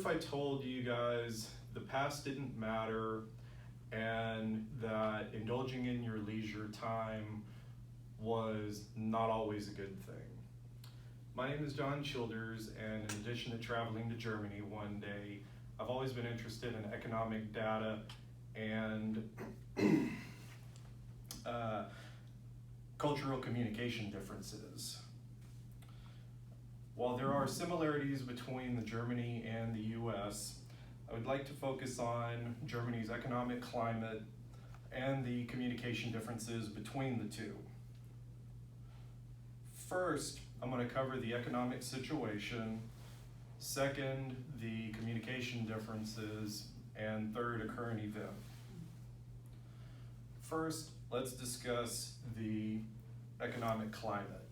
I told you guys the past didn't matter and that indulging in your leisure time was not always a good thing? My name is John Childers, and in addition to traveling to Germany one day, I've always been interested in economic data and cultural communication differences. While there are similarities between Germany and the US, I would like to focus on Germany's economic climate and the communication differences between the two. First, I'm going to cover the economic situation. Second, the communication differences. And third, a current event. First, let's discuss the economic climate.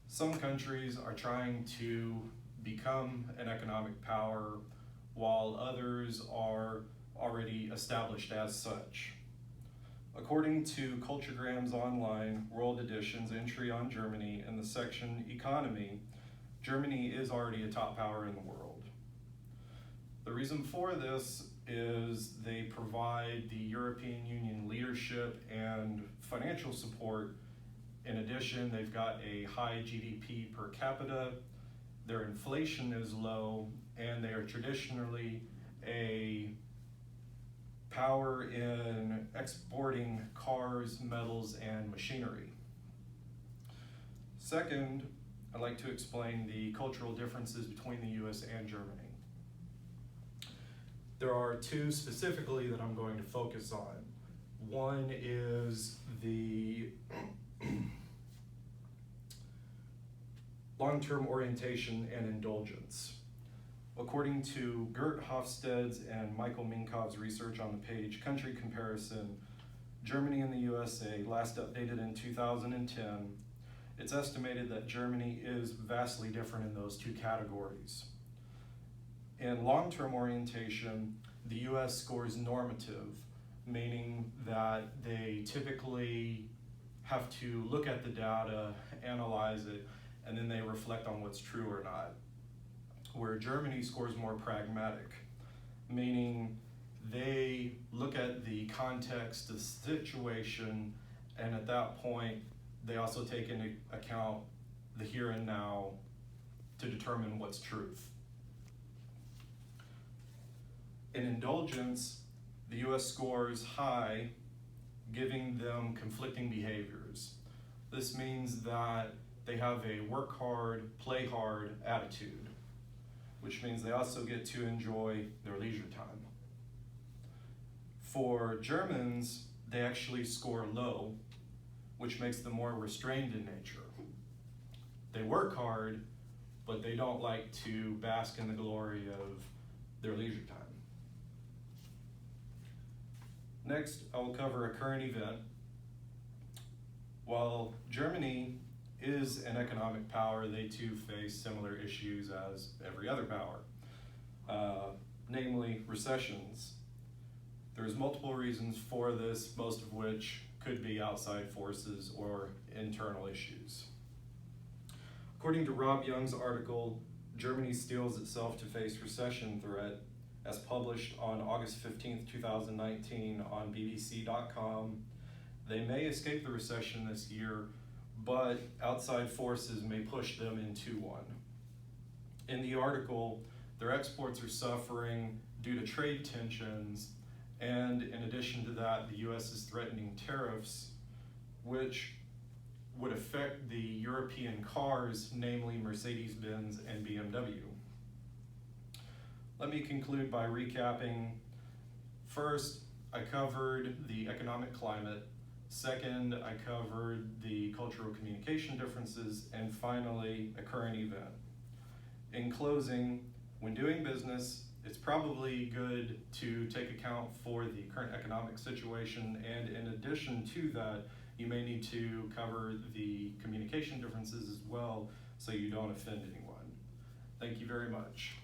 Some countries are trying to become an economic power, while others are already established as such. According to Culturegram's online World Edition's entry on Germany in the section Economy, Germany is already a top power in the world. The reason for this is they provide the European Union leadership and financial support. In addition, they've got a high GDP per capita, their inflation is low, and they are traditionally a power in exporting cars, metals, and machinery. Second, I'd like to explain the cultural differences between the US and Germany. There are two specifically that I'm going to focus on. One is the long-term orientation and indulgence. According to Gert Hofstede's and Michael Minkov's research on the page Country Comparison, Germany and the USA, last updated in 2010, it's estimated that Germany is vastly different in those two categories. In long-term orientation, the US scores normative, meaning that they typically have to look at the data, analyze it, and then they reflect on what's true or not. Where Germany scores more pragmatic, meaning they look at the context, the situation, and at that point, they also take into account the here and now to determine what's truth. In indulgence, the US scores high, giving them conflicting behaviors. This means that they have a work hard, play hard attitude, which means they also get to enjoy their leisure time. For Germans, they actually score low, which makes them more restrained in nature. They work hard, but they don't like to bask in the glory of their leisure time. Next, I will cover a current event. While Germany is an economic power, they too face similar issues as every other power, namely recessions. There's multiple reasons for this, most of which could be outside forces or internal issues. According to Rob Young's article, Germany steels itself to face recession threat, as published on August 15th, 2019 on BBC.com. They may escape the recession this year, but outside forces may push them into one. In the article, their exports are suffering due to trade tensions, and in addition to that, the US is threatening tariffs, which would affect the European cars, namely Mercedes-Benz and BMW. Let me conclude by recapping. First, I covered the economic climate. Second, I covered the cultural communication differences. And finally, a current event. In closing, when doing business, it's probably good to take account for the current economic situation, and in addition to that, you may need to cover the communication differences as well so you don't offend anyone. Thank you very much.